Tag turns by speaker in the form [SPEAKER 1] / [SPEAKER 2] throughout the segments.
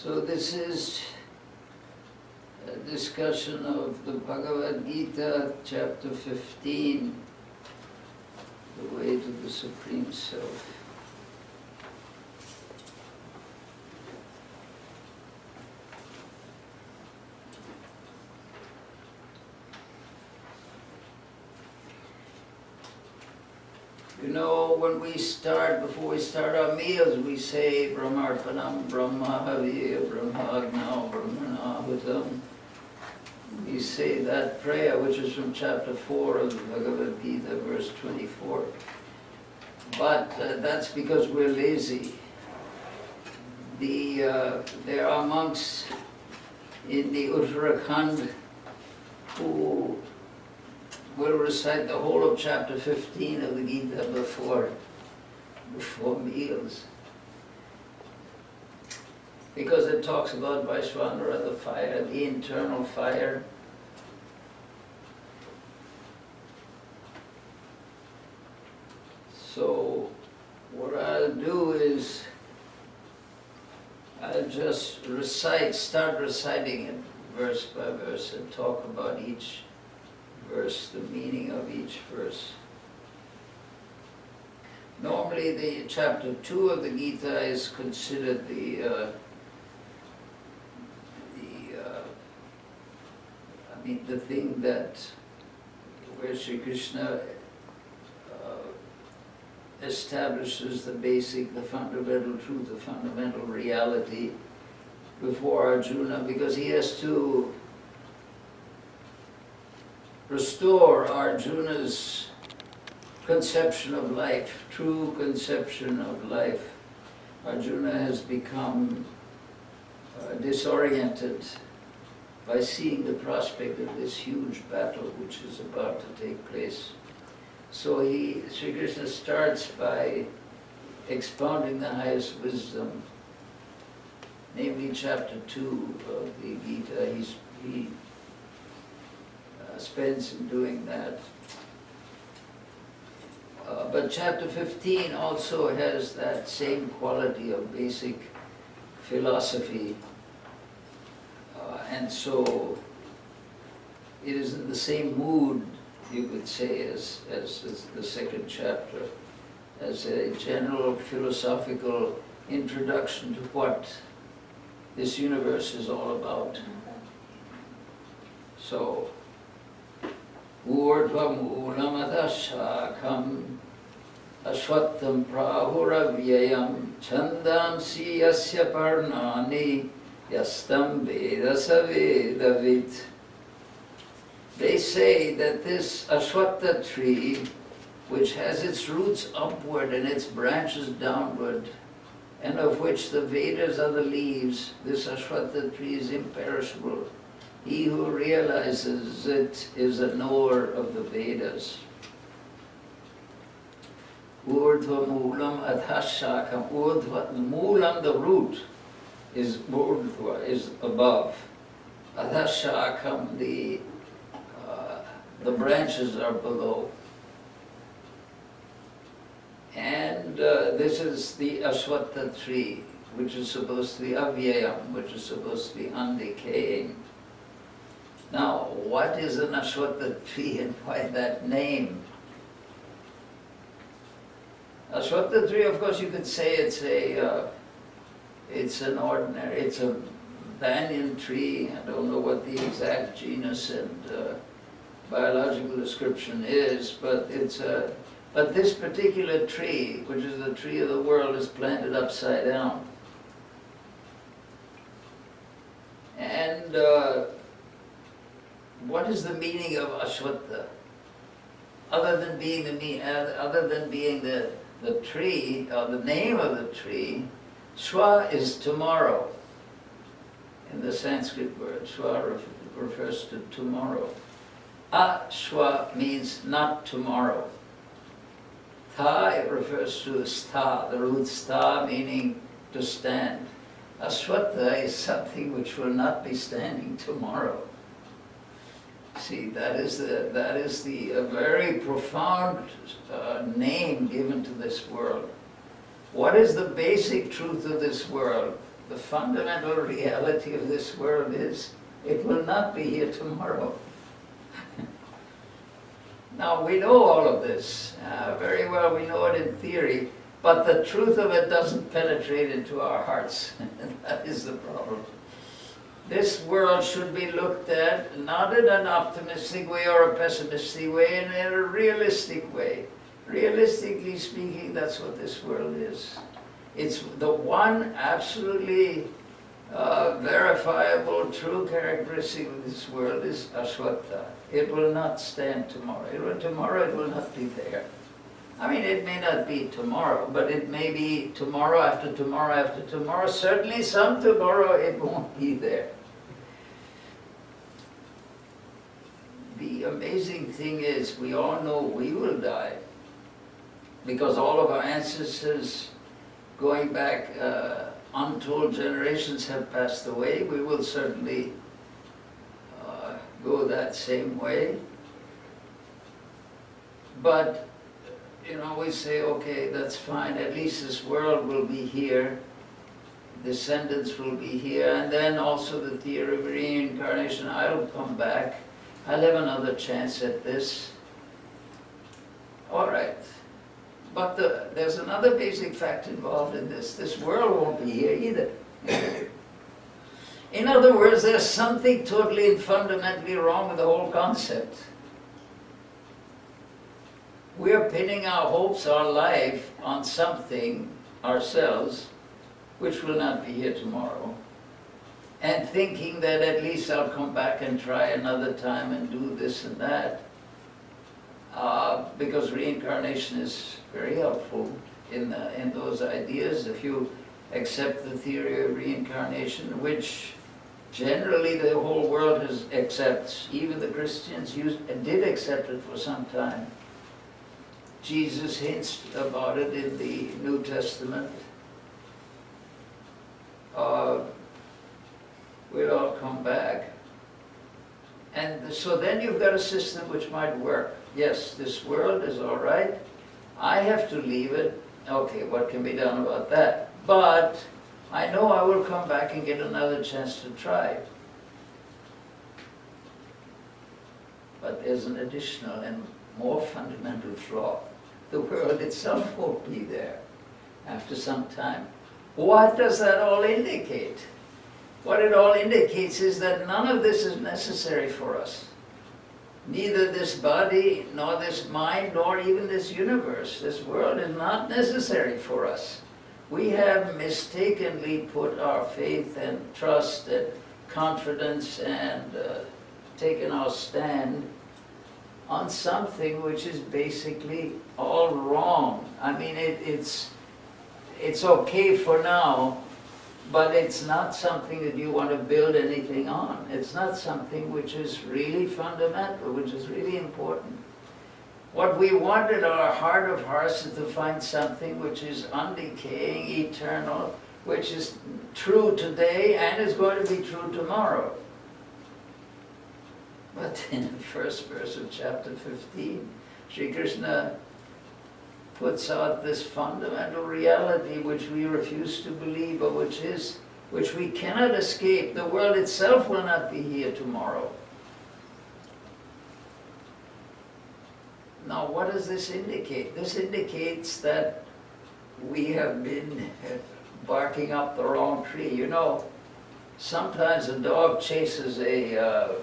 [SPEAKER 1] So this is a discussion of the Bhagavad Gita, chapter 15, the way to the Supreme Self. You know, when we start, before we start our meals, we say Brahmarpanam Brahma Haviya Brahmagnao Brahmanahutam. We say that prayer, which is from chapter 4 of the Bhagavad Gita, verse 24. But that's because we're lazy. There are monks in the Uttarakhand who will recite the whole of chapter 15 of the Gita before meals. Because it talks about Vaishvanara, the fire, the internal fire. So what I'll do is I'll just start reciting it verse by verse and talk about each verse, the meaning of each verse. Normally the chapter 2 of the Gita is considered the thing where Sri Krishna establishes the fundamental truth, the fundamental reality before Arjuna, because he has to restore Arjuna's conception of life, true conception of life. Arjuna has become disoriented by seeing the prospect of this huge battle which is about to take place. So Sri Krishna starts by expounding the highest wisdom, namely chapter 2 of the Gita. He spends in doing that. But chapter 15 also has that same quality of basic philosophy. And so it is in the same mood, you could say, as the second chapter, as a general philosophical introduction to what this universe is all about. So, Urdhvamulamata shakam ashvattam prahuravyayam chandamsi yasya parnani yastam vedasa vedavid. They say that this ashwatha tree, which has its roots upward and its branches downward, and of which the Vedas are the leaves, this ashwatha tree is imperishable. He who realizes it is a knower of the Vedas. Urdhva moolam adhashakam. Urdhva, moolam, the root, is urdhva, is above. Adhashakam, the branches are below. And this is the ashwatha tree, which is supposed to be avyayam, which is supposed to be undecaying. Now, what is an ashwatha tree and why that name? Ashwatha tree, of course, you could say it's a banyan tree. I don't know what the exact genus and biological description is, but but this particular tree, which is the tree of the world, is planted upside down. And what is the meaning of ashwatha? Other than being the tree, or the name of the tree, swa is tomorrow. In the Sanskrit word, swa refers to tomorrow. Ashwa means not tomorrow. Tha, it refers to stha, the root stha meaning to stand. Ashwatha is something which will not be standing tomorrow. See, that is the very profound name given to this world. What is the basic truth of this world? the fundamental reality of this world is it will not be here tomorrow. Now, we know all of this very well. We know it in theory, but the truth of it doesn't penetrate into our hearts. That is the problem. This world should be looked at not in an optimistic way or a pessimistic way, in a realistic way. Realistically speaking, that's what this world is. It's the one absolutely verifiable, true characteristic of this world is ashwatha. It will not stand tomorrow. Tomorrow it will not be there. I mean, it may not be tomorrow, but it may be tomorrow after tomorrow after tomorrow. Certainly some tomorrow it won't be there. The amazing thing is we all know we will die because all of our ancestors going back untold generations have passed away. We will certainly go that same way. But we say, okay, that's fine, at least this world will be here, descendants will be here, and then also the theory of reincarnation, I'll come back, I'll have another chance at this. All right. But there's another basic fact involved in this. This world won't be here either. In other words, there's something totally and fundamentally wrong with the whole concept. We're pinning our hopes, our life, on something, ourselves, which will not be here tomorrow, and thinking that at least I'll come back and try another time and do this and that, because reincarnation is very helpful in those ideas. If you accept the theory of reincarnation, which generally the whole world accepts, even the Christians did accept it for some time. Jesus hints about it in the New Testament. We'll all come back. And so then you've got a system which might work. Yes, this world is all right. I have to leave it. Okay, what can be done about that? But I know I will come back and get another chance to try. But there's an additional and more fundamental flaw. The world itself won't be there after some time. What does that all indicate? What it all indicates is that none of this is necessary for us. Neither this body, nor this mind, nor even this universe. This world is not necessary for us. We have mistakenly put our faith and trust and confidence and taken our stand on something which is basically all wrong. I mean, it's okay for now, but it's not something that you want to build anything on. It's not something which is really fundamental, which is really important. What we want in our heart of hearts is to find something which is undecaying, eternal, which is true today and is going to be true tomorrow. But in the first verse of chapter 15, Sri Krishna puts out this fundamental reality which we refuse to believe, but which we cannot escape. The world itself will not be here tomorrow. Now, what does this indicate? This indicates that we have been barking up the wrong tree. Sometimes a dog chases a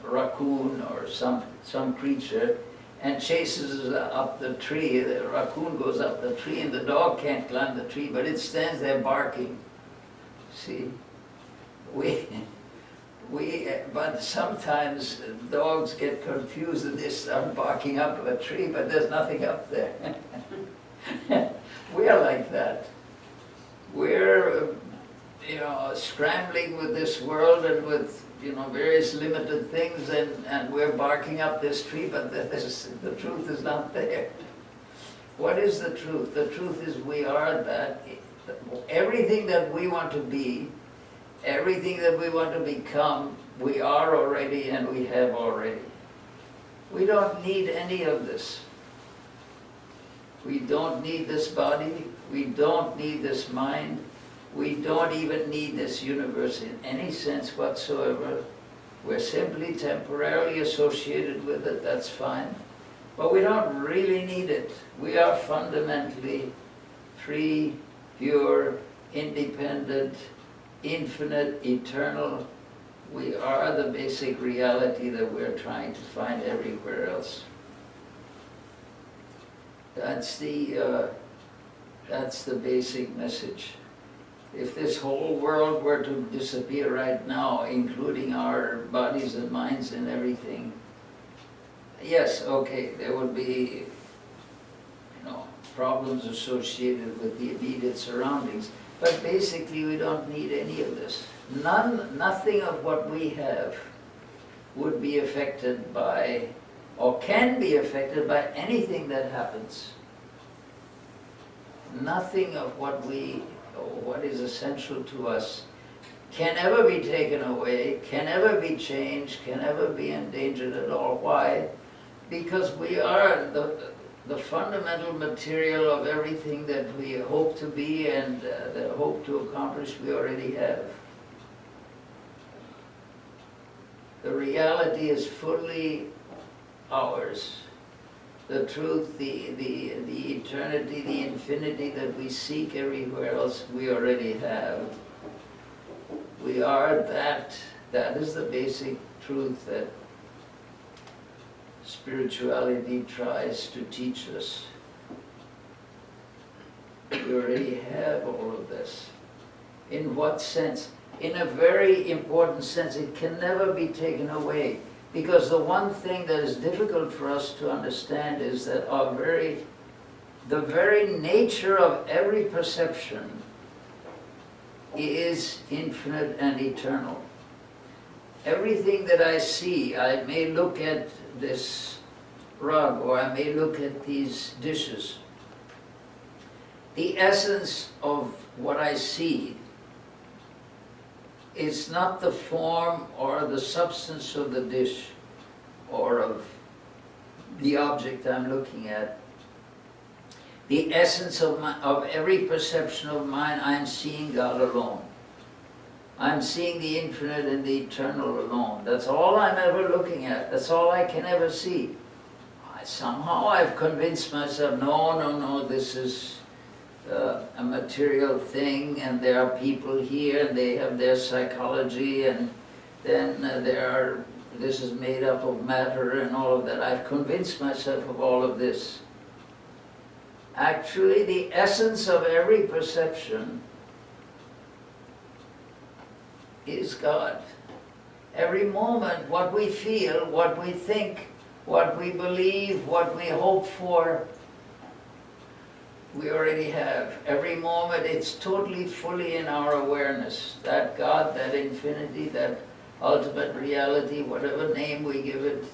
[SPEAKER 1] raccoon or some creature and chases it up the tree. The raccoon goes up the tree and the dog can't climb the tree, but it stands there barking. See, but sometimes dogs get confused and they start barking up a tree, but there's nothing up there. We're like that. We're, scrambling with this world and with, various limited things, and we're barking up this tree, but the truth is not there. What is the truth? The truth is we are that. Everything that we want to be, everything that we want to become, we are already and we have already. We don't need any of this. We don't need this body. We don't need this mind. We don't even need this universe in any sense whatsoever. We're simply temporarily associated with it, that's fine. But we don't really need it. We are fundamentally free, pure, independent, infinite, eternal. We are the basic reality that we're trying to find everywhere else. That's the basic message. If this whole world were to disappear right now, including our bodies and minds and everything, yes, okay, there would be, problems associated with the immediate surroundings. But basically, we don't need any of this. Nothing of what we have would be affected by, or can be affected by anything that happens. Nothing of what is essential to us can ever be taken away, can ever be changed, can ever be endangered at all. Why? Because we are the fundamental material of everything that we hope to be and that hope to accomplish we already have. The reality is fully ours. The truth, the eternity, the infinity that we seek everywhere else, we already have. We are that. That is the basic truth that spirituality tries to teach us. We already have all of this. In what sense? In a very important sense. It can never be taken away. Because the one thing that is difficult for us to understand is that the very nature of every perception is infinite and eternal. Everything that I see, I may look at this rug, or I may look at these dishes. The essence of what I see is not the form or the substance of the dish or of the object I'm looking at. The essence of every perception of mine, I'm seeing God alone. I'm seeing the infinite and the eternal alone. That's all I'm ever looking at. That's all I can ever see. Somehow I've convinced myself, no, this is a material thing, and there are people here, and they have their psychology, and then this is made up of matter and all of that. I've convinced myself of all of this. Actually, the essence of every perception is God. Every moment, what we feel, what we think, what we believe, what we hope for, we already have. Every moment, it's totally, fully in our awareness. That God, that infinity, that ultimate reality, whatever name we give it,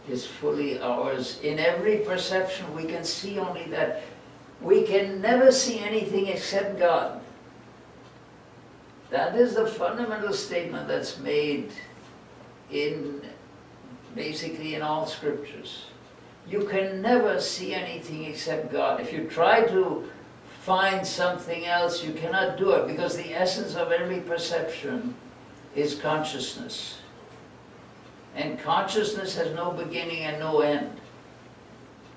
[SPEAKER 1] is fully ours. In every perception, we can see only that. We can never see anything except God. That is the fundamental statement that's made basically in all scriptures. You can never see anything except God. If you try to find something else, you cannot do it, because the essence of every perception is consciousness. And consciousness has no beginning and no end.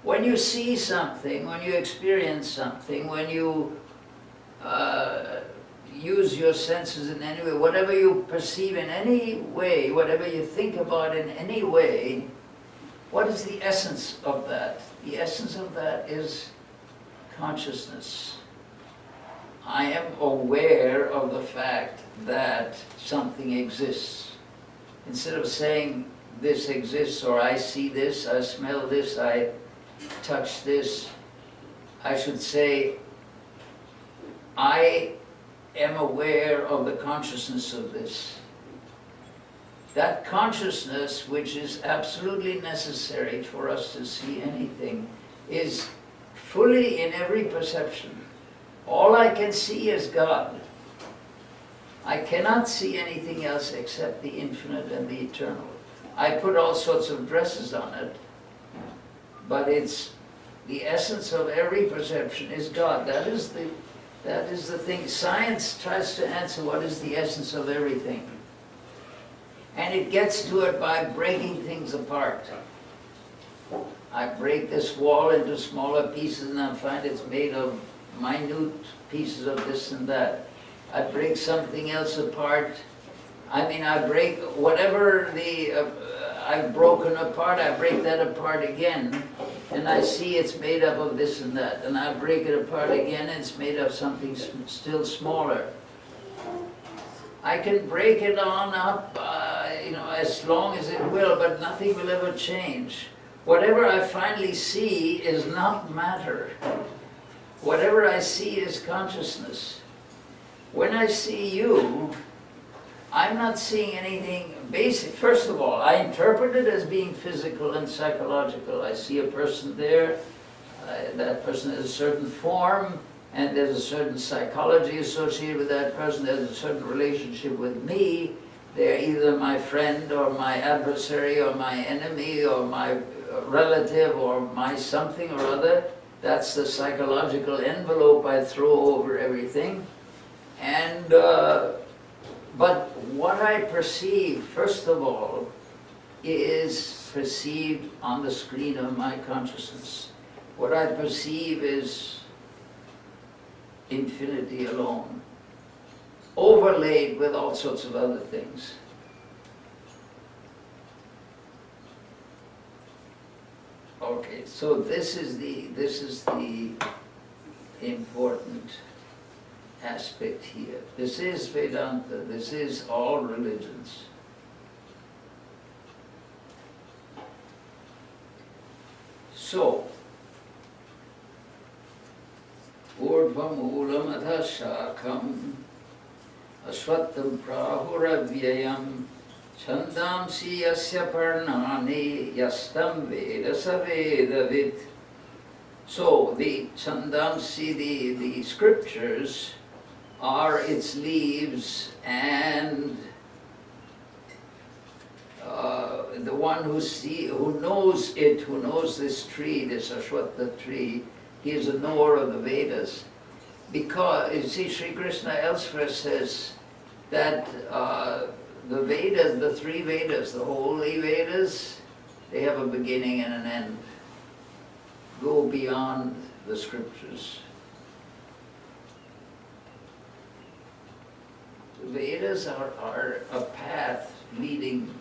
[SPEAKER 1] When you see something, when you experience something, when you use your senses in any way, whatever you perceive in any way, whatever you think about in any way, what is the essence of that? The essence of that is consciousness. I am aware of the fact that something exists. Instead of saying this exists, or I see this, I smell this, I touch this, I should say I am aware of the consciousness of this. That consciousness, which is absolutely necessary for us to see anything, is fully in every perception. All I can see is God. I cannot see anything else except the infinite and the eternal. I put all sorts of dresses on it, but it's the essence of every perception is God. That That is the thing. Science tries to answer what is the essence of everything. And it gets to it by breaking things apart. I break this wall into smaller pieces and I find it's made of minute pieces of this and that. I break something else apart. I mean, I break whatever I've broken apart, I break that apart again. And I see it's made up of this and that. And I break it apart again and it's made of something still smaller. I can break it on up, as long as it will, but nothing will ever change. Whatever I finally see is not matter. Whatever I see is consciousness. When I see you, I'm not seeing anything basic. First of all, I interpret it as being physical and psychological. I see a person there, that person has a certain form, and there's a certain psychology associated with that person, there's a certain relationship with me. They're either my friend or my adversary or my enemy or my relative or my something or other. That's the psychological envelope I throw over everything. And but what I perceive, first of all, is perceived on the screen of my consciousness. What I perceive is infinity alone, overlaid with all sorts of other things. Okay, so this is the important aspect here. This is Vedanta, this is all religions. So, Urdhvamulam atha shakam asvattam prahuravyayam chandamsi yasya parnani yastam veda savedavit. So the chandamsi, the scriptures, are its leaves, and the one who knows it, who knows this tree, this Ashwatha tree, he is a knower of the Vedas. Because, you see, Sri Krishna elsewhere says that the Vedas, the three Vedas, the holy Vedas, they have a beginning and an end. Go beyond the scriptures. The Vedas are a path leading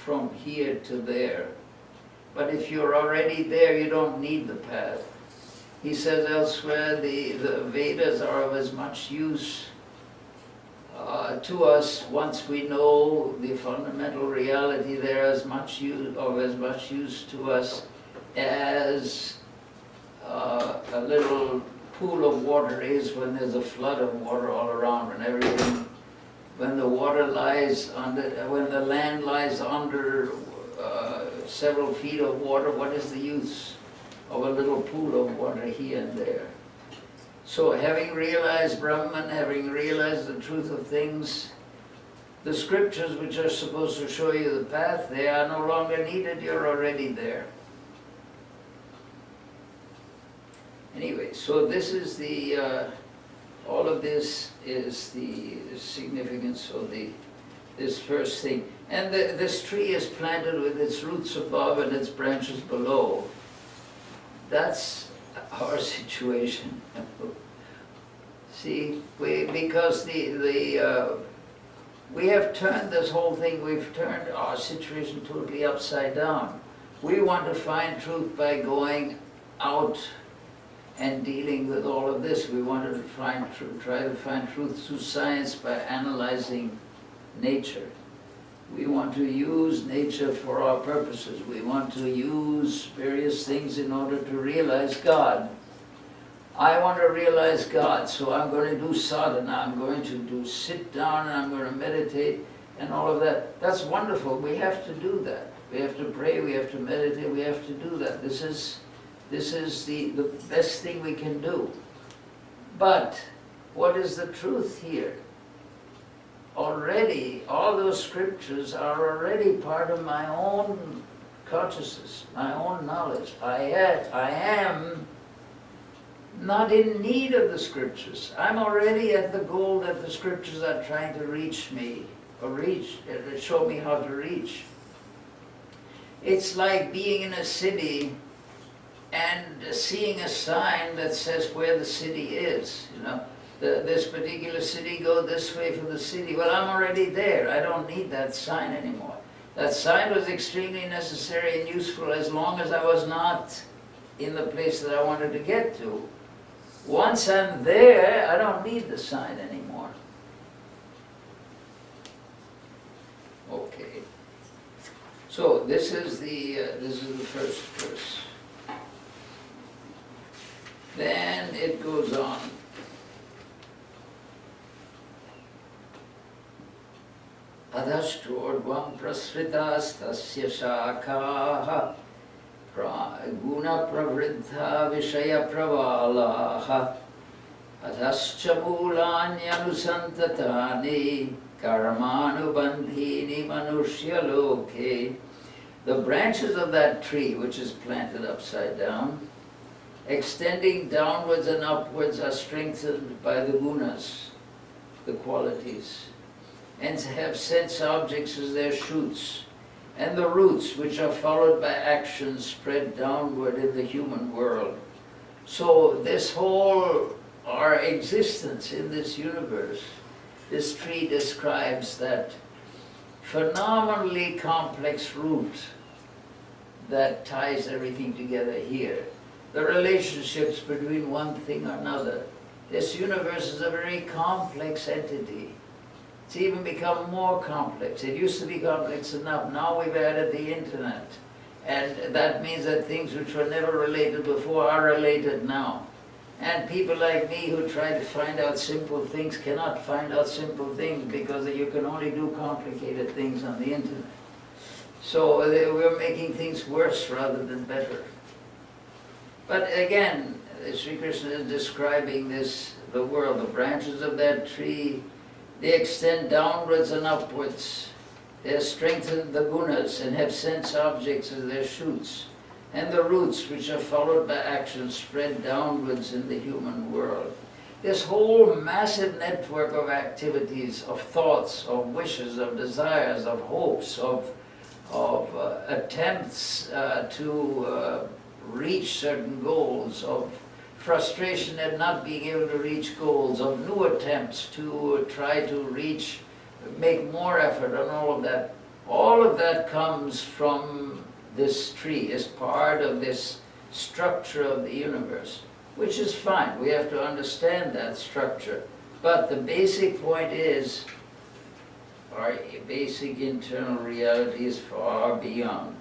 [SPEAKER 1] from here to there. But if you're already there, you don't need the path. He says elsewhere, the Vedas are of as much use to us once we know the fundamental reality. They're as much use to us as a little pool of water is when there's a flood of water all around and everything. When the water lies under, when the land lies under several feet of water, what is the use of a little pool of water here and there? So having realized Brahman, having realized the truth of things, the scriptures which are supposed to show you the path, they are no longer needed, you're already there. Anyway, so this is the, all of this is the significance of this first thing. And this tree is planted with its roots above and its branches below. That's our situation. See, because we have turned this whole thing, we've turned our situation totally upside down. We want to find truth by going out and dealing with all of this. We wanted to try to find truth through science by analyzing nature. We want to use nature for our purposes. We want to use various things in order to realize God. I want to realize God, so I'm going to do sadhana, I'm going to sit down and I'm going to meditate and all of that. That's wonderful. We have to do that. We have to pray, we have to meditate, we have to do that. This is the best thing we can do. But what is the truth here? Already, all those scriptures are already part of my own consciousness, my own knowledge. I am not in need of the scriptures. I'm already at the goal that the scriptures are trying to reach me, or show me how to reach. It's like being in a city and seeing a sign that says where the city is. You know, this particular city, go this way for the city. Well, I'm already there. I don't need that sign anymore. That sign was extremely necessary and useful as long as I was not in the place that I wanted to get to. Once I'm there, I don't need the sign anymore. Okay. So this is the first verse. Then it goes on. Adhashtordvam prasritastasya shakhaha guna pravriddha vishaya pravalaha adhascha mulanyanusantatani karmanubandhini manushya loke. The branches of that tree, which is planted upside down, extending downwards and upwards, are strengthened by the gunas, the qualities, and have sense objects as their shoots, and the roots, which are followed by actions, spread downward in the human world. So this whole, our existence in this universe, this tree describes that phenomenally complex root that ties everything together here. The relationships between one thing or another. This universe is a very complex entity. It's even become more complex. It used to be complex enough. Now we've added the internet. And that means that things which were never related before are related now. And people like me who try to find out simple things cannot find out simple things because you can only do complicated things on the internet. So we're making things worse rather than better. But again, Sri Krishna is describing this, the world, the branches of that tree, they extend downwards and upwards. They strengthen the gunas and have sense objects as their shoots. And the roots, which are followed by actions, spread downwards in the human world. This whole massive network of activities, of thoughts, of wishes, of desires, of hopes, of attempts to reach certain goals, of frustration at not being able to reach goals, of new attempts to try to reach, make more effort on all of that comes from this tree, as part of this structure of the universe, which is fine. We have to understand that structure. But the basic point is, our basic internal reality is far beyond.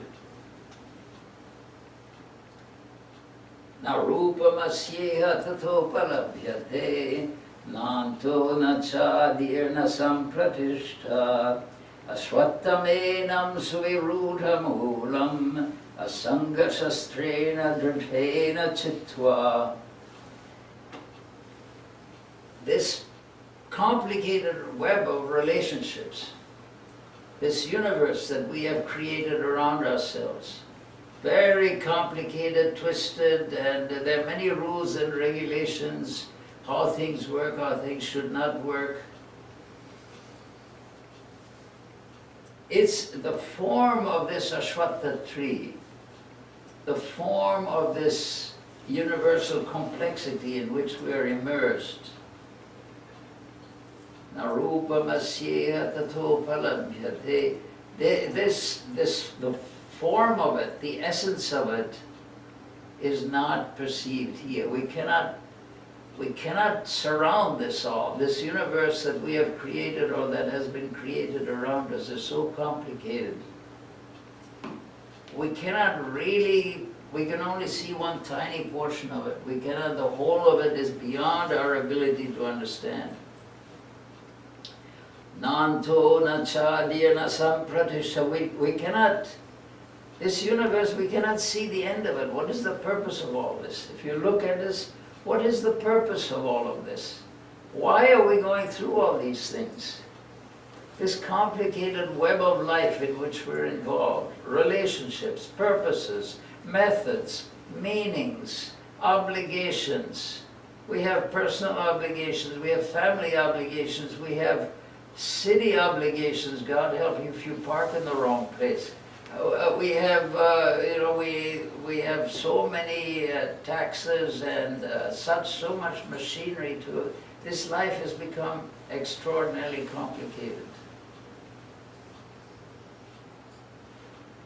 [SPEAKER 1] Na rupam asyeha tathopalabhyate nanto na chadirna sampratishtha ashvattamenam suvirudha moolam asanga shastrena dridhena chitva. This complicated web of relationships, this universe that we have created around ourselves, very complicated, twisted, and there are many rules and regulations, how things work, how things should not work. It's the form of this Ashwatha tree, the form of this universal complexity in which we are immersed. Narupam asyeha tathopalabhyate. The form of it, the essence of it, is not perceived here. We cannot surround this all. This universe that we have created or that has been created around us is so complicated. We cannot really, we can only see one tiny portion of it. We cannot, the whole of it is beyond our ability to understand. Nanto na chadya na sampratisha. We cannot, this universe, we cannot see the end of it. What is the purpose of all this? If you look at this, what is the purpose of all of this? Why are we going through all these things? This complicated web of life in which we're involved, relationships, purposes, methods, meanings, obligations. We have personal obligations, we have family obligations, we have city obligations. God help you if you park in the wrong place. We have, we have so many taxes and so much machinery to it. This life has become extraordinarily complicated.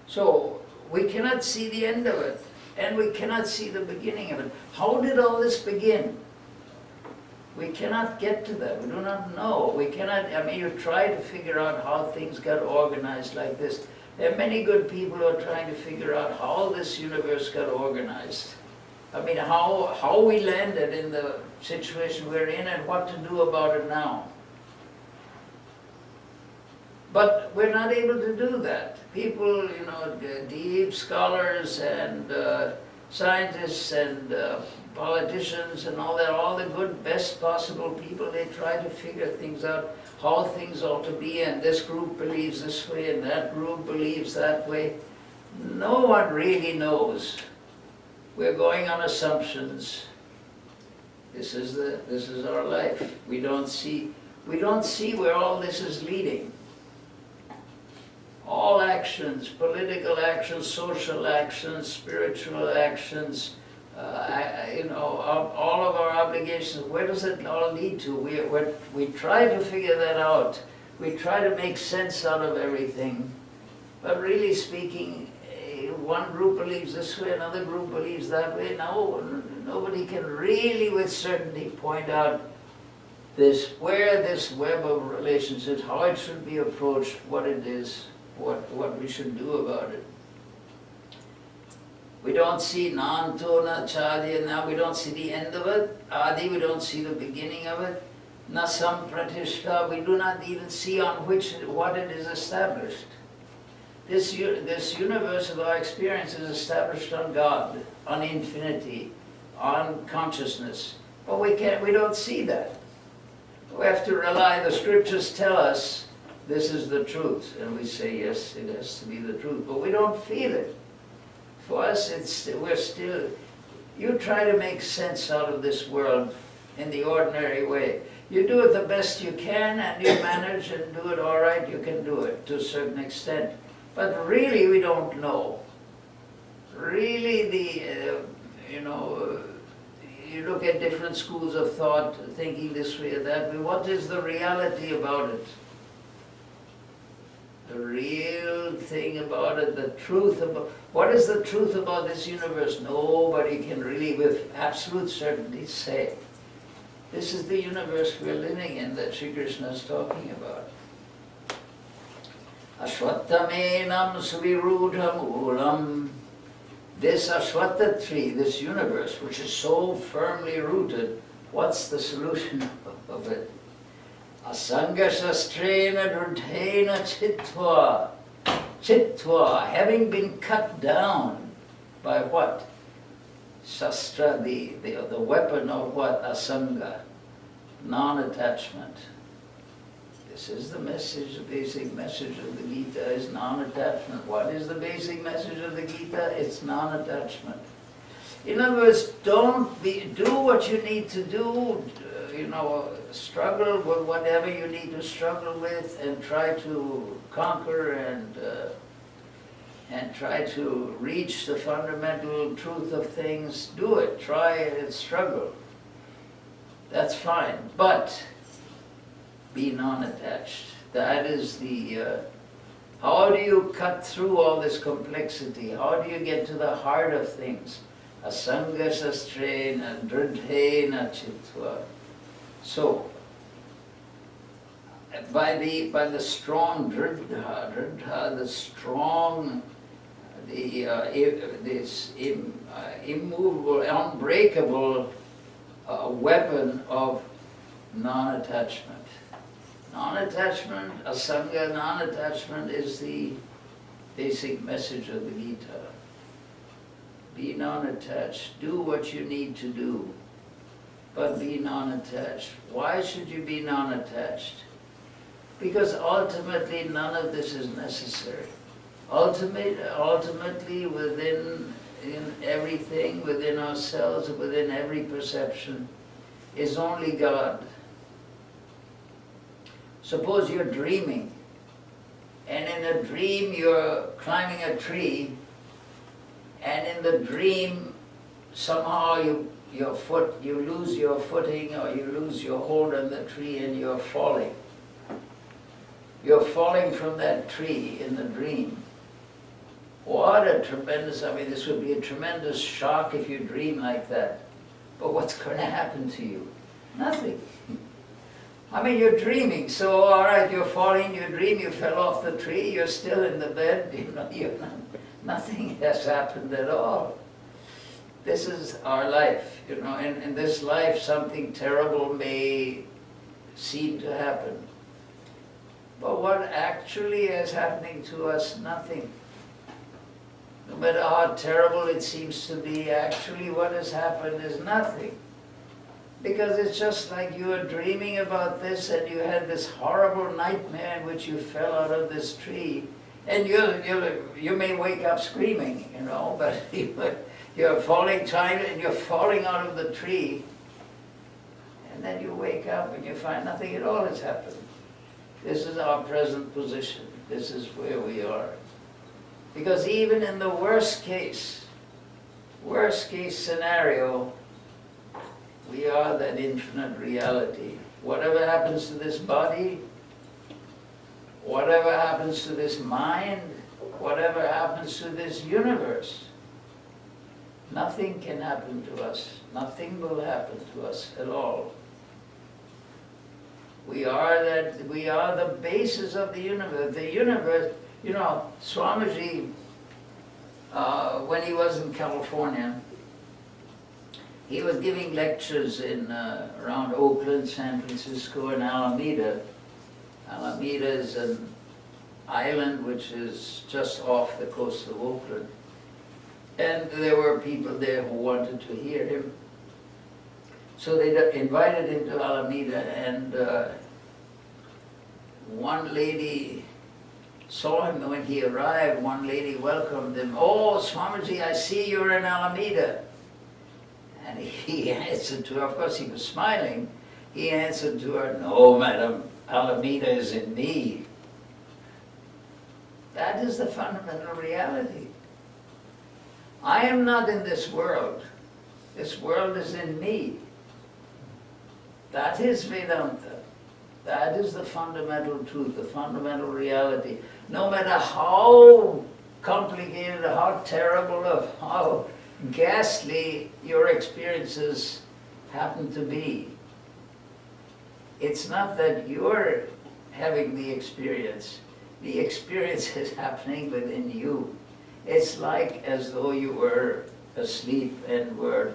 [SPEAKER 1] So we cannot see the end of it, and we cannot see the beginning of it. How did all this begin? We cannot get to that. We do not know. We cannot, you try to figure out how things got organized like this. There are many good people who are trying to figure out how this universe got organized. How we landed in the situation we're in and what to do about it now. But we're not able to do that. People, deep scholars and scientists and politicians and all that, all the good, best possible people, they try to figure things out, how things ought to be, and this group believes this way and that group believes that way. No one really knows. We're going on assumptions. This is our life. We don't see where all this is leading. All actions, political actions, social actions, spiritual actions, all of our obligations, where does it all lead to? We try to figure that out. We try to make sense out of everything. But really speaking, one group believes this way, another group believes that way. No, nobody can really with certainty point out where this web of relationships, how it should be approached, what it is, what we should do about it. We don't see nanto na chadi, now we don't see the end of it. Adi, we don't see the beginning of it. Na sampratishta, we do not even see on what it is established. This universe of our experience is established on God, on infinity, on consciousness. But we don't see that. We have to rely, the scriptures tell us this is the truth, and we say yes, it has to be the truth, but we don't feel it. For us, you try to make sense out of this world in the ordinary way. You do it the best you can, and you manage and do it all right, you can do it to a certain extent. But really, we don't know. Really, you look at different schools of thought, thinking this way or that way. What is the reality about it? The real thing about it, the truth about, what is the truth about this universe? Nobody can really with absolute certainty say. This is the universe we're living in that Sri Krishna is talking about. Ashwattamenam suvirudha moolam. This Ashwatta tree, this universe, which is so firmly rooted, what's the solution of it? Asanga shastrena drudhena chitva. Chitva, having been cut down by what? Shastra, the weapon of what? Asanga, non-attachment. This is the message, the basic message of the Gita is non-attachment. What is the basic message of the Gita? It's non-attachment. In other words, do what you need to do, struggle with whatever you need to struggle with and try to conquer and try to reach the fundamental truth of things. Do it, try and struggle. That's fine, but be non-attached. That is how do you cut through all this complexity? How do you get to the heart of things? Asanga shastrena drudhena chitva. So, by the strong dridha, the strong, this immovable, unbreakable weapon of non-attachment. Non-attachment, asanga, non-attachment is the basic message of the Gita. Be non-attached. Do what you need to do, but be non-attached. Why should you be non-attached? Because ultimately none of this is necessary. Ultimately within in everything, within ourselves, within every perception, is only God. Suppose you're dreaming, and in a dream you're climbing a tree, and in the dream somehow you lose your footing, or you lose your hold on the tree, and you're falling. You're falling from that tree in the dream. What a tremendous, this would be a tremendous shock if you dream like that. But what's going to happen to you? Nothing. You're dreaming, so all right, you're falling, you dream, you fell off the tree, you're still in the bed, nothing has happened at all. This is our life, in this life something terrible may seem to happen. But what actually is happening to us? Nothing. No matter how terrible it seems to be, actually what has happened is nothing. Because it's just like you were dreaming about this and you had this horrible nightmare in which you fell out of this tree. And you may wake up screaming, but you're falling and you're falling out of the tree. And then you wake up and you find nothing at all has happened. This is our present position. This is where we are. Because even in the worst case scenario, we are that infinite reality. Whatever happens to this body, whatever happens to this mind, whatever happens to this universe, nothing can happen to us. Nothing will happen to us at all. We are the basis of the universe. The universe, Swamiji, when he was in California, he was giving lectures in around Oakland, San Francisco, and Alameda. Alameda is an island which is just off the coast of Oakland. And there were people there who wanted to hear him. So they invited him to Alameda, and one lady saw him when he arrived. One lady welcomed him. "Oh, Swamiji, I see you're in Alameda." And he answered to her, of course he was smiling, he answered to her, "No, madam, Alameda is in me." That is the fundamental reality. I am not in this world. This world is in me. That is Vedanta. That is the fundamental truth, the fundamental reality. No matter how complicated, how terrible, or how ghastly your experiences happen to be, it's not that you're having the experience is happening within you. It's like as though you were asleep and were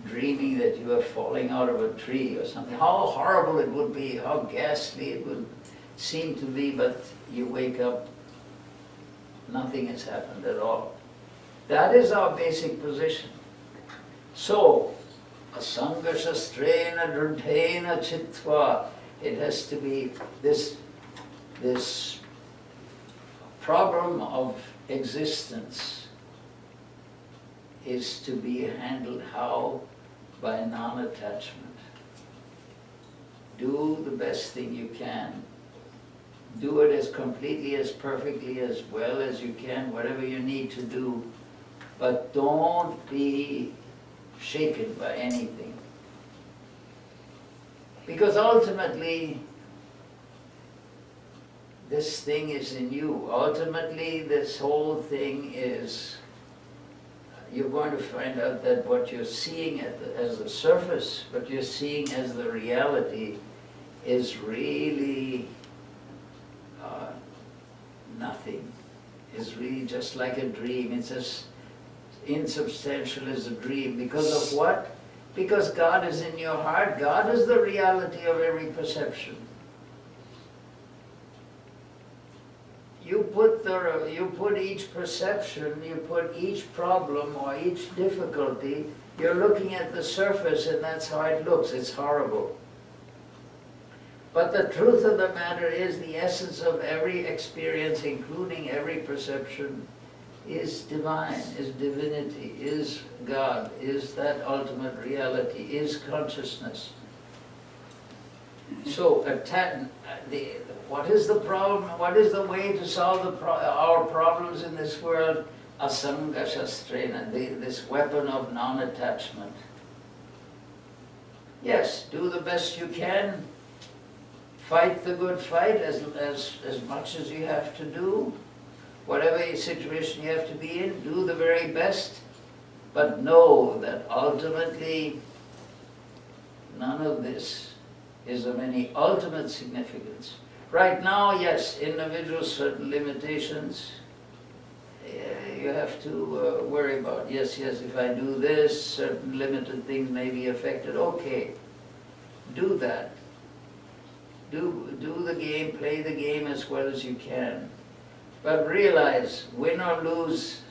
[SPEAKER 1] dreaming that you were falling out of a tree or something. How horrible it would be, how ghastly it would seem to be, but you wake up, nothing has happened at all. That is our basic position. So, asanga shastrena drudhena chitva, it has to be this problem of existence is to be handled how? By non-attachment. Do the best thing you can. Do it as completely, as perfectly, as well as you can, whatever you need to do. But don't be shaken by anything. Because ultimately, this thing is in you. Ultimately, this whole thing is, you're going to find out that what you're seeing as the surface, what you're seeing as the reality, is really nothing. It's really just like a dream. It's as insubstantial as a dream. Because of what? Because God is in your heart. God is the reality of every perception. You put each perception, you put each problem or each difficulty, you're looking at the surface and that's how it looks. It's horrible. But the truth of the matter is the essence of every experience, including every perception, is divine, is divinity, is God, is that ultimate reality, is consciousness. So, what is the problem? What is the way to solve our problems in this world? Asanga shastrena, this weapon of non-attachment. Yes, do the best you can. Fight the good fight as much as you have to do. Whatever situation you have to be in, do the very best. But know that ultimately, none of this is of any ultimate significance. Right now, yes, individuals, certain limitations, you have to worry about. Yes, if I do this, certain limited things may be affected. Okay, do that. Do the game, play the game as well as you can. But realize, win or lose,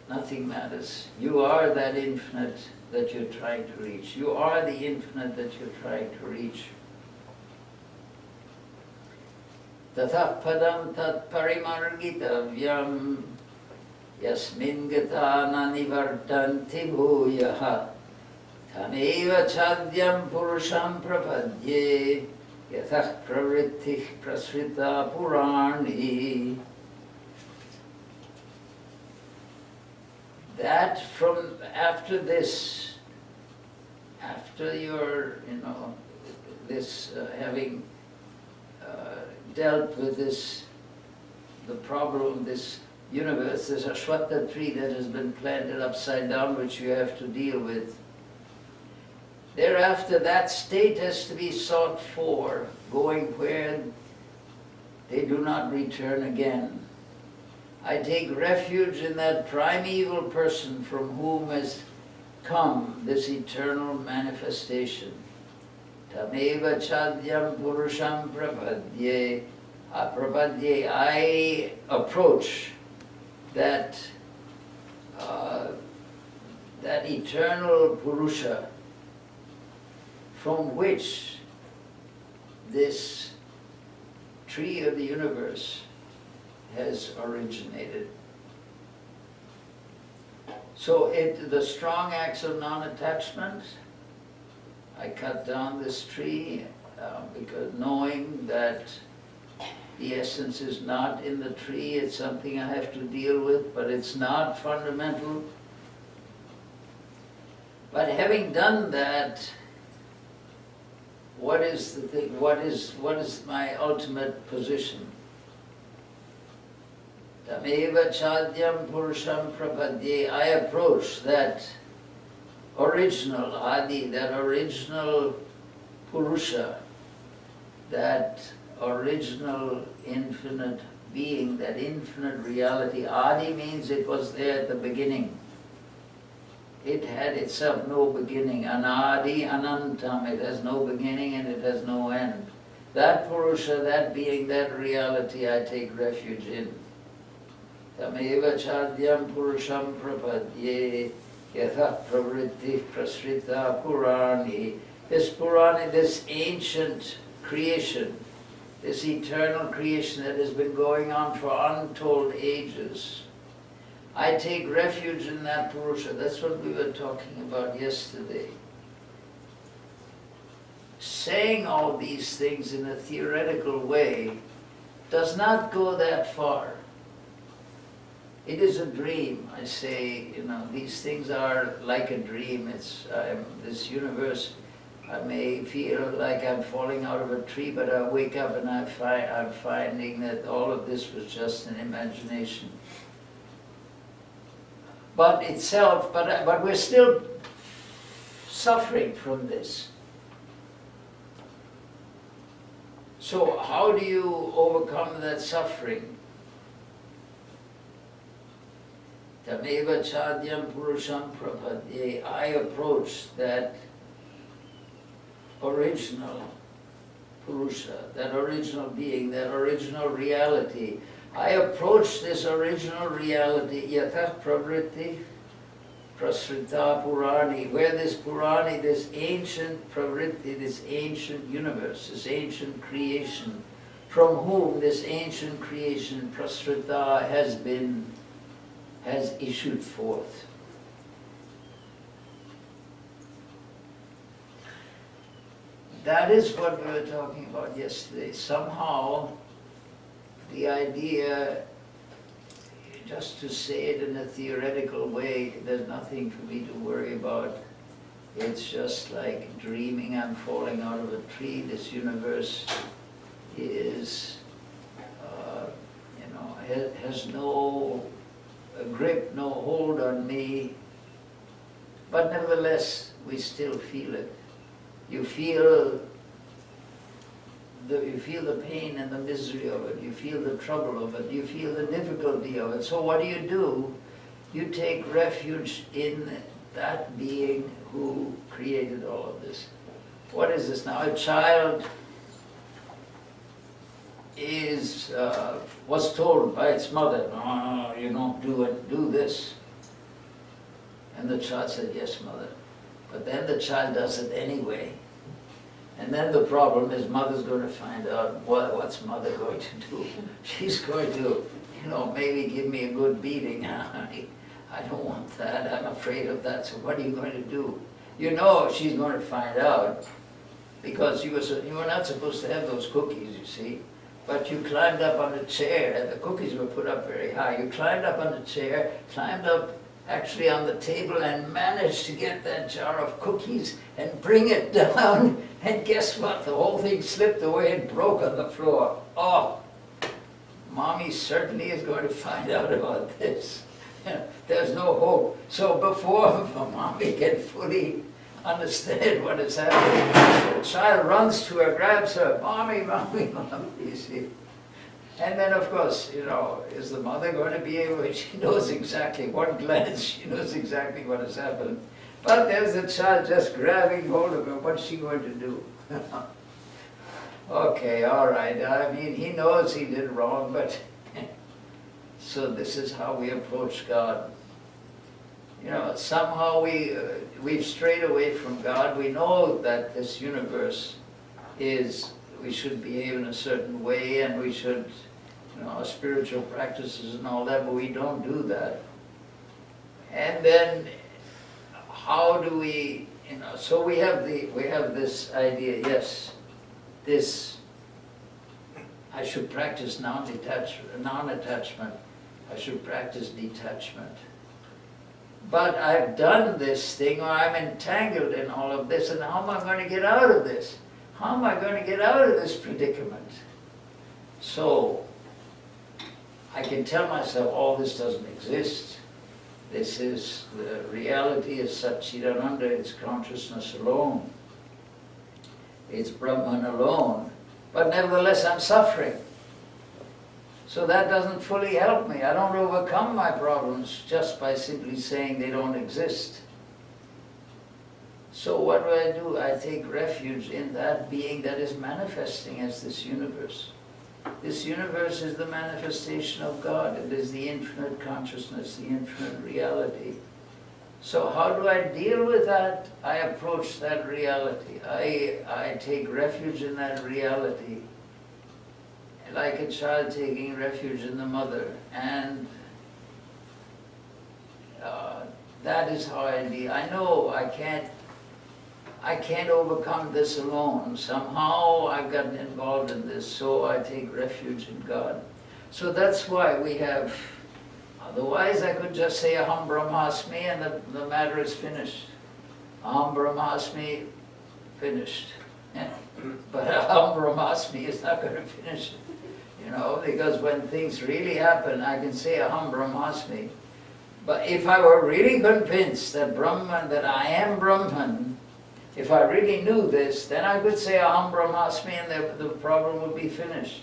[SPEAKER 1] nothing matters. You are that infinite that you're trying to reach. You are the infinite that you're trying to reach. Tatha padam tat parimargitavyam yasmin gata nanivartanti bhuyaha tameva chadyam purusham prapadye yathah pravrittih prasrita purani. That from after this, after your, this having dealt with this, the problem, this universe, this ashwatha tree that has been planted upside down, which you have to deal with. Thereafter, that state has to be sought for, going where they do not return again. I take refuge in that primeval person from whom has come this eternal manifestation. Tameva chadyam purusham prapadye. Prapadye, I approach that eternal Purusha from which this tree of the universe has originated. So the strong acts of non-attachment, I cut down this tree because knowing that the essence is not in the tree, it's something I have to deal with, but it's not fundamental. But having done that, what is the thing? What is my ultimate position? Tameva chadyam purusham prapadye. I approach that original Adi, that original Purusha, that original infinite being, that infinite reality. Adi means it was there at the beginning. It had itself no beginning. Anadi anantam. It has no beginning and it has no end. That Purusha, that being, that reality I take refuge in. Tameva chadyam purusham prapadye yatha pravritti prasrita purani. This Purani, this ancient creation, this eternal creation that has been going on for untold ages. I take refuge in that Purusha. That's what we were talking about yesterday. Saying all these things in a theoretical way does not go that far. It is a dream. I say, these things are like a dream. It's this universe. I may feel like I'm falling out of a tree, but I wake up and I'm finding that all of this was just an imagination. But we're still suffering from this. So how do you overcome that suffering? Tameva chadyam purusham prapadye. I approach that original Purusha, that original being, that original reality. I approach this original reality, yatha pravritti prasrita purani, where this Purani, this ancient pravritti, this ancient universe, this ancient creation, from whom this ancient creation, prasrita, has been has issued forth. That is what we were talking about yesterday. Somehow, the idea, just to say it in a theoretical way, there's nothing for me to worry about. It's just like dreaming I'm falling out of a tree. This universe is, has no grip, no hold on me. But nevertheless, we still feel it. You feel the pain and the misery of it. You feel the trouble of it. You feel the difficulty of it. So what do? You take refuge in that being who created all of this. What is this now? A child was told by its mother, "No, you don't do this." And the child said, "Yes, mother." But then the child does it anyway. And then the problem is mother's going to find out, what's mother going to do? She's going to, maybe give me a good beating. I don't want that. I'm afraid of that. So what are you going to do? She's going to find out, because you were not supposed to have those cookies, you see. But you climbed up on the chair, and the cookies were put up very high. You climbed up on the chair, climbed up actually on the table, and managed to get that jar of cookies and bring it down. And guess what? The whole thing slipped away and broke on the floor. Oh, Mommy certainly is going to find out about this. There's no hope. So before Mommy can fully understand what is happening, the child runs to her, grabs her, "Mommy, Mommy, Mommy," you see. And then, of course, is the mother going to be able, she knows exactly, one glance, she knows exactly what has happened. But there's the child just grabbing hold of her. What's she going to do? Okay, all right. I mean, he knows he did wrong, but so this is how we approach God. Somehow we've strayed away from God. We know that this universe we should behave in a certain way, and we should, spiritual practices and all that, but we don't do that. And then, how do we, so we have this idea, yes, I should practice non-attachment, I should practice detachment. But I've done this thing, or I'm entangled in all of this, and how am I going to get out of this? How am I going to get out of this predicament? So, I can tell myself, all this doesn't exist. The reality is Satchidananda, it's consciousness alone. It's Brahman alone. But nevertheless, I'm suffering. So that doesn't fully help me. I don't overcome my problems just by simply saying they don't exist. So what do? I take refuge in that being that is manifesting as this universe. This universe is the manifestation of God. It is the infinite consciousness, the infinite reality. So how do I deal with that? I approach that reality. I take refuge in that reality, like a child taking refuge in the mother. And that is how I deal. I know I can't overcome this alone. Somehow I've gotten involved in this, so I take refuge in God. So that's why we have, otherwise I could just say Aham Brahmasmi and the matter is finished. Aham Brahmasmi, finished. But Aham Brahmasmi is not going to finish it, because when things really happen, I can say Aham Brahmasmi. But if I were really convinced that Brahman, that I am Brahman, if I really knew this, then I could say Aham Brahmasmi and the problem would be finished.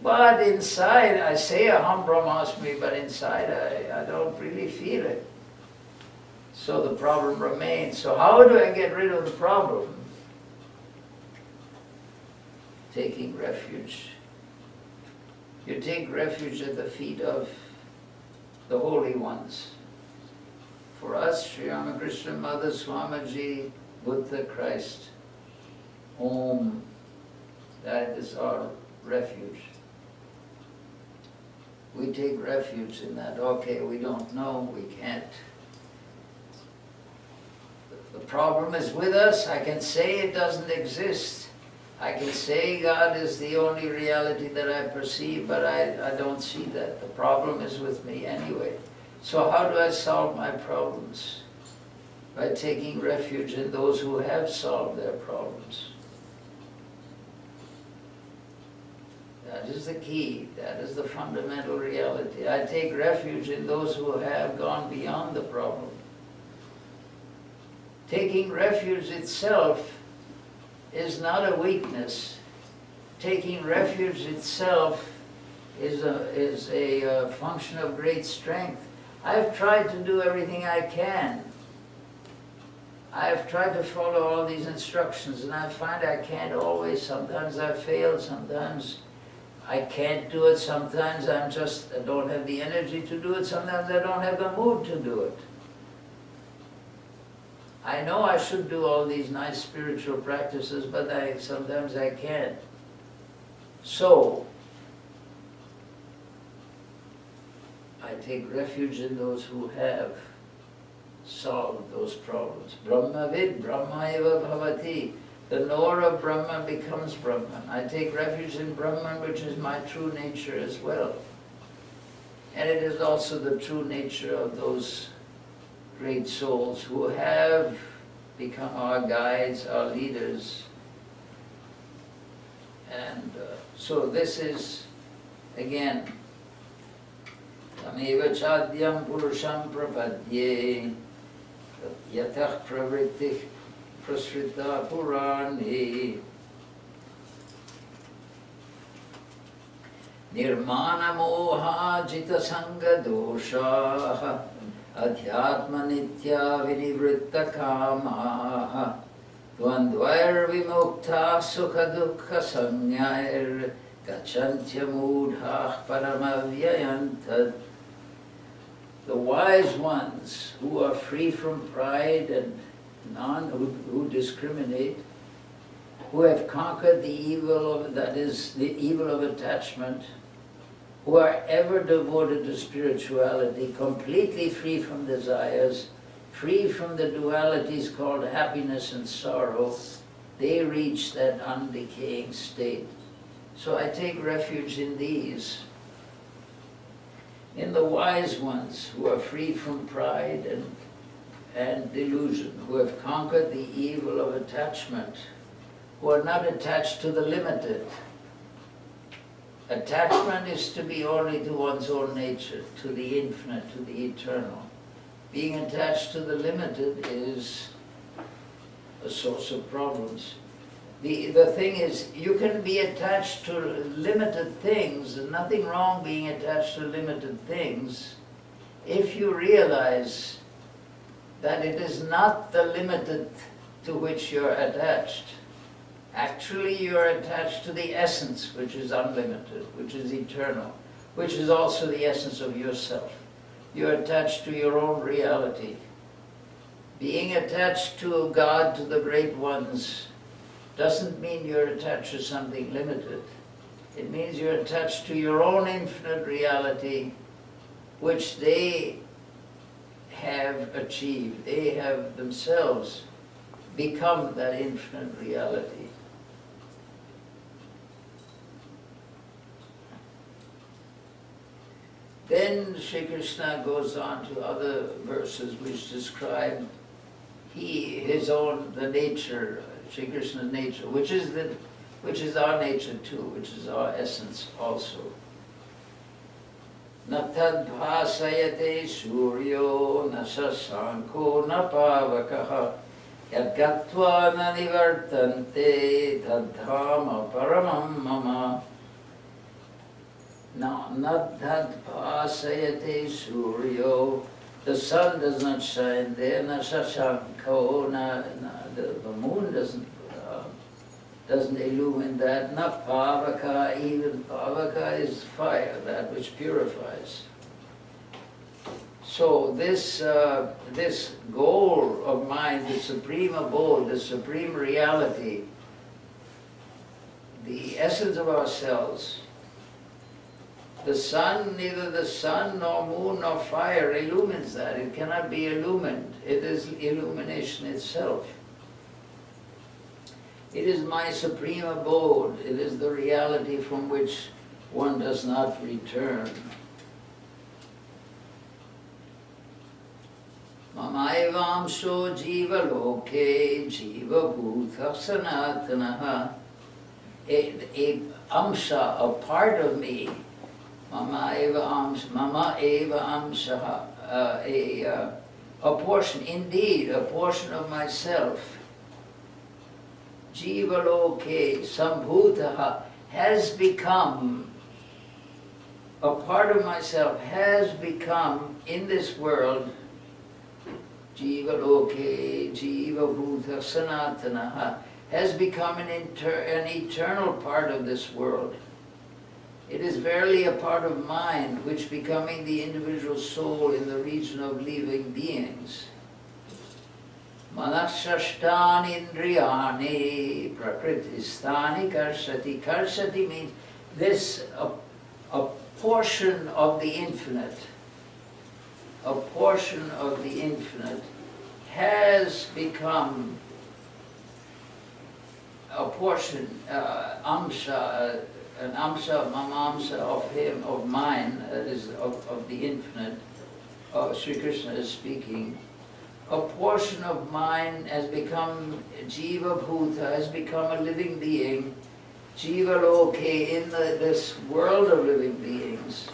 [SPEAKER 1] But inside, I say Aham Brahmasmi, but inside I don't really feel it. So the problem remains. So how do I get rid of the problem? Taking refuge. You take refuge at the feet of the holy ones. For us, Sri Ramakrishna, Mother, Swamiji, Buddha, Christ, Om, that is our refuge. We take refuge in that. Okay, we don't know, we can't. The problem is with us. I can say it doesn't exist. I can say God is the only reality that I perceive, but I don't see that. The problem is with me anyway. So how do I solve my problems? By taking refuge in those who have solved their problems. That is the key. That is the fundamental reality. I take refuge in those who have gone beyond the problem. Taking refuge itself is not a weakness. Taking refuge itself is a function of great strength. I've tried to do everything I can. I've tried to follow all these instructions, and I find I can't always. Sometimes I fail, sometimes I can't do it, sometimes I don't have the energy to do it, sometimes I don't have the mood to do it. I know I should do all these nice spiritual practices, but sometimes I can't. So, I take refuge in those who have solved those problems. Brahmavid, Brahmaiva bhavati. The knower of Brahman becomes Brahman. I take refuge in Brahman, which is my true nature as well. And it is also the true nature of those great souls who have become our guides, our leaders. And so this is, again, Tameva chadyam purusham prapadye yatah pravrittih prasrita purani nirmana moha jita sanga dosha adhyatma nitya vinivritta kamaha dvandvair vimukta sukha dukkha samyair gacchantya mudhah paramavyayantat. The wise ones who are free from pride and who discriminate, who have conquered the evil of, that is, the evil of attachment, who are ever devoted to spirituality, completely free from desires, free from the dualities called happiness and sorrow, they reach that undecaying state. So I take refuge in these, in the wise ones who are free from pride and delusion, who have conquered the evil of attachment, who are not attached to the limited. Attachment is to be only to one's own nature, to the infinite, to the eternal. Being attached to the limited is a source of problems. The thing is, you can be attached to limited things, and nothing wrong being attached to limited things, if you realize that it is not the limited to which you're attached. Actually, you're attached to the essence, which is unlimited, which is eternal, which is also the essence of yourself. You're attached to your own reality. Being attached to God, to the great ones, doesn't mean you're attached to something limited. It means you're attached to your own infinite reality, which they have achieved. They have themselves become that infinite reality. Then Sri Krishna goes on to other verses which describe the nature, Sri Krishna's nature, which is our nature too, which is our essence also. Na tad bhasayate suryo na sasanko na pavakaha yad gatva na nivartante tad dhama paramam mama. Now, not that bhasayate suryo, the sun does not shine there, na shashanko, the moon doesn't illumine that, na pavaka, even pavaka is fire, that which purifies. So this goal of mine, the supreme abode, the supreme reality, the essence of ourselves, The sun, neither the sun nor moon nor fire illumines that. It cannot be illumined. It is illumination itself. It is my supreme abode. It is the reality from which one does not return. Mamaivamsho jiva loke jiva bhutha sanatanaha. A amsha, a part of me, mama eva amsha, a portion, indeed, a portion of myself, jiva loke sambhutaha, has become, a part of myself has become in this world, jiva loke jiva bhutha sanatanaha, has become an eternal part of this world. It is verily a part of mind, which becoming the individual soul in the region of living beings. Manasashtani indriyani prakritistani karshati. Karshati means this, a portion of the infinite. A portion of the infinite has become a portion, amsha, an amsha, mamamsa of him, of mine, that is of the infinite. Sri Krishna is speaking. A portion of mine has become jiva bhuta, has become a living being, jiva loke, in this world of living beings.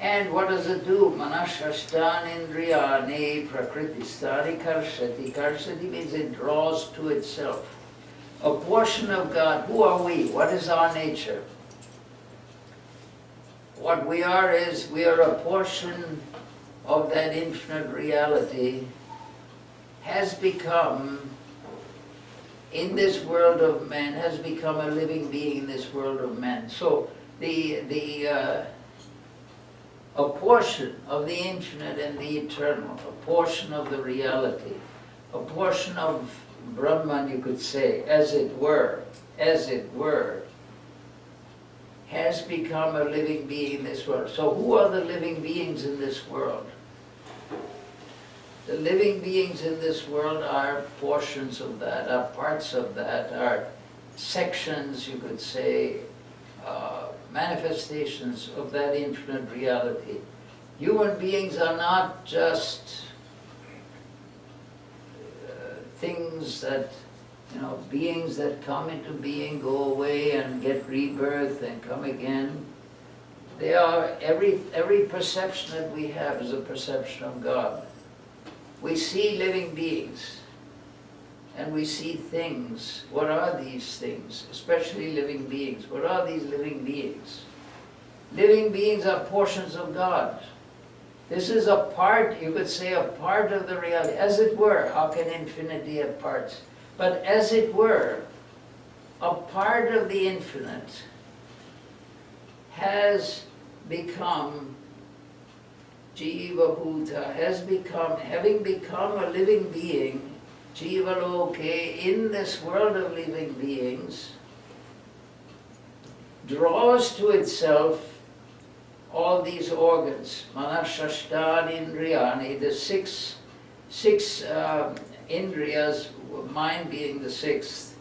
[SPEAKER 1] And what does it do? Manashashtan indriyani prakritistani karshati. Karshati means it draws to itself. A portion of God. Who are we? What is our nature? What we are is, we are a portion of that infinite reality, has become, in this world of men, has become a living being in this world of men. So a portion of the infinite and the eternal, a portion of the reality, a portion of Brahman, you could say, as it were, has become a living being in this world. So who are the living beings in this world? The living beings in this world are portions of that, are parts of that, are sections, you could say, manifestations of that infinite reality. Human beings are not just things that, beings that come into being, go away and get rebirth and come again. They are, every perception that we have is a perception of God. We see living beings and we see things. What are these things? Especially living beings. What are these living beings? Living beings are portions of God. This is a part, you could say, a part of the reality. As it were, how can infinity have parts? But as it were, a part of the infinite has become Jiva Bhuta, has become, having become a living being, Jiva Loke, in this world of living beings, draws to itself all these organs, Manashashtan Indriyani, the six Indriyas, mind being the sixth.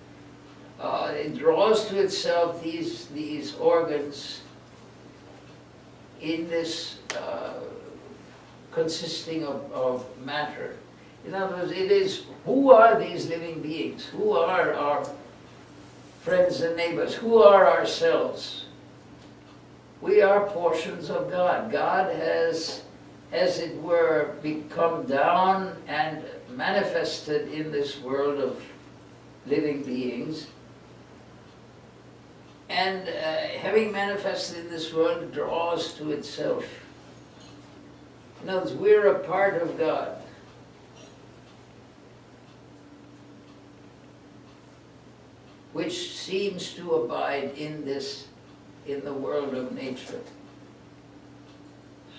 [SPEAKER 1] It draws to itself these organs in this consisting of matter. In other words, it is, who are these living beings? Who are our friends and neighbors? Who are ourselves? We are portions of God. God has, as it were, become down and manifested in this world of living beings. And having manifested in this world, draws to itself. In other words, we're a part of God. Which seems to abide in the world of nature.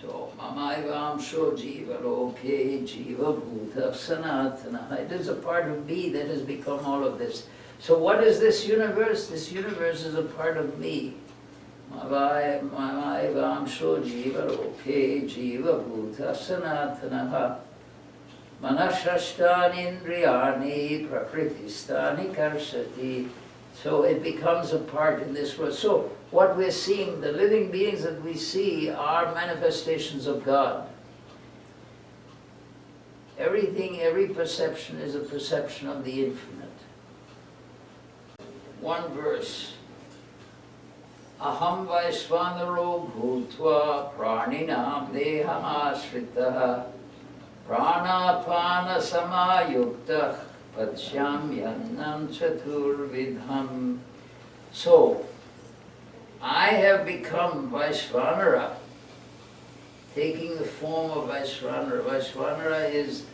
[SPEAKER 1] So, mamaivam sho jiva loke jiva bhuta sanatana. It is a part of me that has become all of this. So what is this universe? This universe is a part of me. Mavaivamsho jiva loke jiva bhuta sanatanaha manashashtani indriyani prakritistani karshati. So it becomes a part in this world. So what we're seeing, the living beings that we see are manifestations of God. Everything, every perception is a perception of the infinite. One verse. Aham Vaishvanaro bhutva praninam deham ashritaha pranapana samayuktah padsyamyannam chaturvidham. So, I have become Vaishvanara, taking the form of Vaishvanara. Vaishvanara is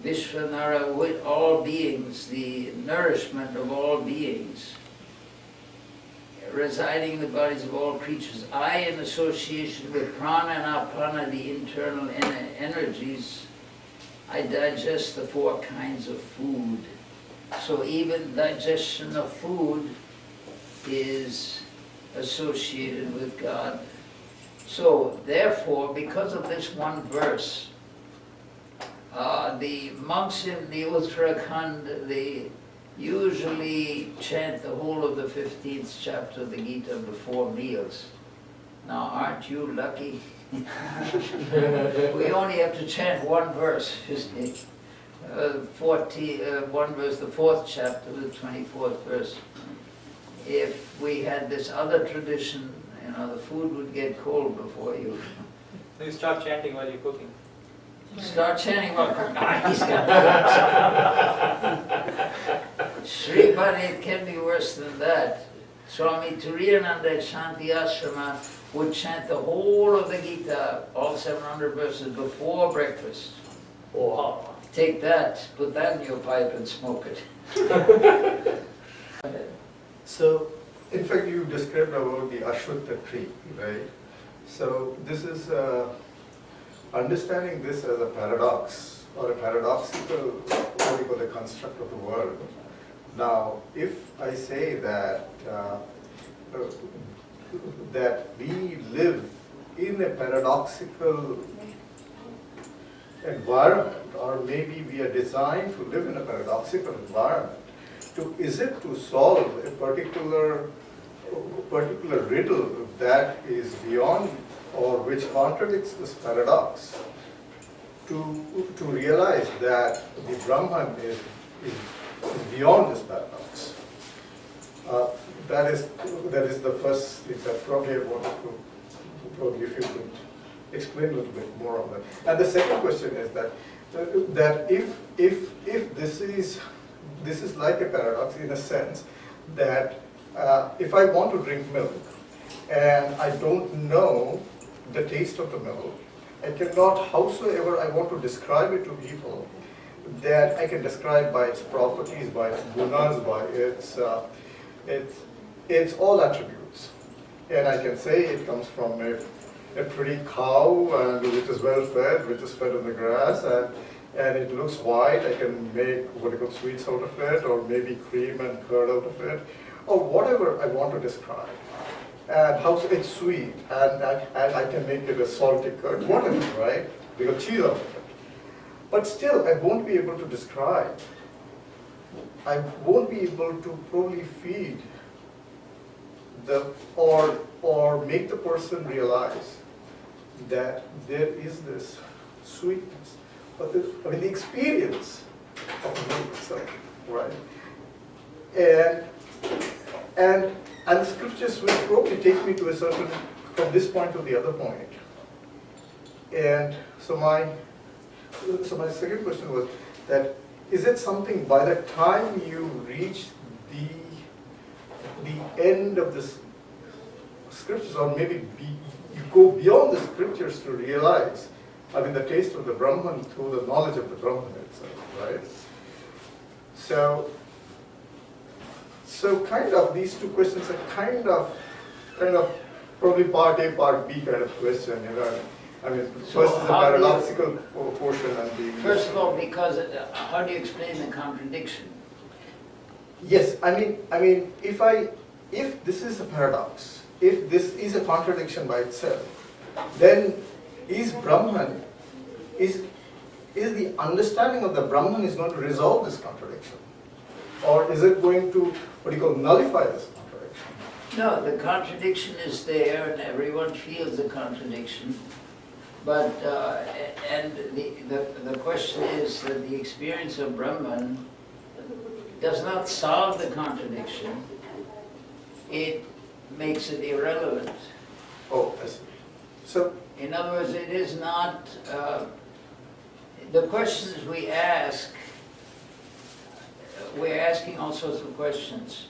[SPEAKER 1] Vishvanara, with all beings, the nourishment of all beings, residing in the bodies of all creatures. I, in association with prana and apana, the internal energies, I digest the four kinds of food. So even digestion of food is associated with God. So therefore, because of this one verse, the monks in the Uttarakhand, they usually chant the whole of the 15th chapter of the Gita before meals. Now, aren't you lucky? We only have to chant one verse, one verse, the 4th chapter, the 24th verse. If we had this other tradition, you know, the food would get cold before you.
[SPEAKER 2] So you start chanting while you're cooking.
[SPEAKER 1] Start chanting while cooking. He's got Sripad, it can be worse than that. Swami Vedananda at Shanti Ashrama would chant the whole of the Gita, all 700 verses, before breakfast.
[SPEAKER 2] Wow.
[SPEAKER 1] Take that, put that in your pipe and smoke it.
[SPEAKER 3] So, in fact, you described about the Ashwatha tree, right? So, this is understanding this as a paradox, or a paradoxical, what we call the construct of the world. Now, if I say that that we live in a paradoxical environment, or maybe we are designed to live in a paradoxical environment, is it to solve a particular riddle that is beyond or which contradicts this paradox, to realize that the Brahman is beyond this paradox. That is the first thing that probably I wanted to, probably if you could explain a little bit more on that. And the second question is that if this is like a paradox in a sense that if I want to drink milk and I don't know the taste of the milk, I cannot, howsoever I want to describe it to people, that I can describe by its properties, by its gunas, by its all attributes. And I can say it comes from a pretty cow, and which is well fed, which is fed on the grass, and it looks white. I can make what you call sweets out of it, or maybe cream and curd out of it, or whatever I want to describe. And how it's sweet, and I can make it a salty curd, whatever, right? Because cheese out of it. But still, I won't be able to describe. I won't be able to probably feed or make the person realize that there is this sweetness, but the experience of the milk itself, right? And the scriptures will probably take me to a certain, from this point to the other point. And so my second question was that, is it something by the time you reach the end of the scriptures, or maybe you go beyond the scriptures to realize, the taste of the Brahman through the knowledge of the Brahman itself, right? So kind of these two questions are kind of probably part A, part B kind of question, you know.
[SPEAKER 1] So
[SPEAKER 3] first is the paradoxical portion, and the...
[SPEAKER 1] First of all, because how do you explain the contradiction?
[SPEAKER 3] Yes, if this is a paradox, if this is a contradiction by itself, then is Brahman, is the understanding of the Brahman is going to resolve this contradiction? Or is it going to, what do you call, nullify this contradiction?
[SPEAKER 1] No, the contradiction is there and everyone feels the contradiction. But, and the question is that the experience of Brahman does not solve the contradiction, it makes it irrelevant.
[SPEAKER 3] Oh, I see. So,
[SPEAKER 1] In other words, it is not, the questions we ask, we're asking all sorts of questions,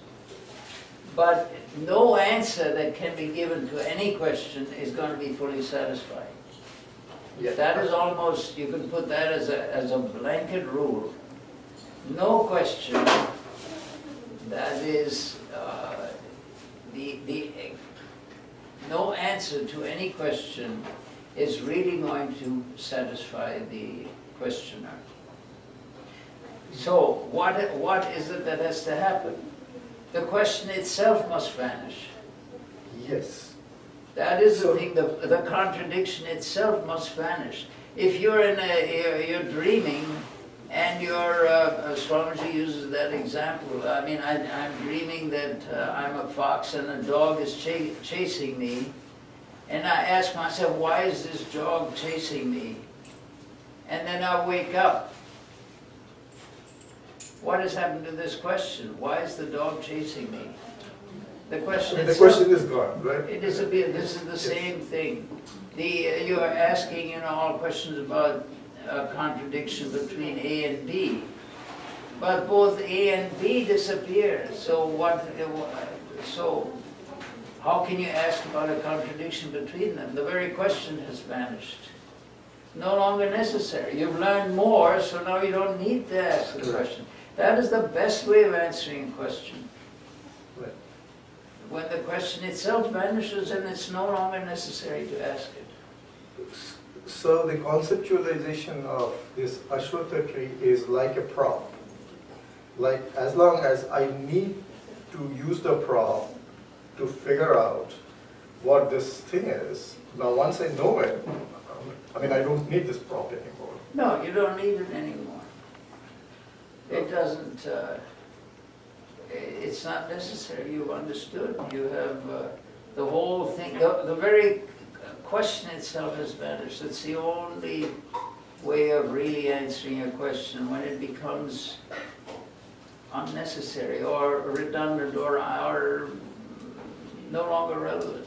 [SPEAKER 1] but no answer that can be given to any question is going to be fully satisfying.
[SPEAKER 3] yeah.
[SPEAKER 1] That is almost, you can put that as a blanket rule. No question that is, no answer to any question is really going to satisfy the questioner. So what is it that has to happen? The question itself must vanish.
[SPEAKER 3] Yes.
[SPEAKER 1] That is the
[SPEAKER 3] So-
[SPEAKER 1] thing, the contradiction itself must vanish. If you're you're dreaming and Swamiji uses that example, I mean, I'm dreaming that I'm a fox and a dog is chasing me, and I ask myself, why is this dog chasing me? And then I wake up. What has happened to this question? Why is the dog chasing me? The question
[SPEAKER 3] The
[SPEAKER 1] itself,
[SPEAKER 3] question is gone, right?
[SPEAKER 1] it disappears. This is the same thing. You are asking, all questions about contradiction between A and B, but both A and B disappear. So So how can you ask about a contradiction between them? The very question has vanished. No longer necessary. You've learned more, so now you don't need to ask the question. That is the best way of answering a question.
[SPEAKER 3] Right.
[SPEAKER 1] When the question itself vanishes and it's no longer necessary to ask it.
[SPEAKER 3] So the conceptualization of this Ashwatha tree is like a prop. Like, as long as I need to use the prop to figure out what this thing is, now once I know it, I mean, I don't need this prop anymore.
[SPEAKER 1] No, you don't need it anymore. It doesn't, it's not necessary. You've understood. You have the whole thing, the very question itself has vanished. It's the only way of really answering a question when it becomes unnecessary or redundant or no longer relevant.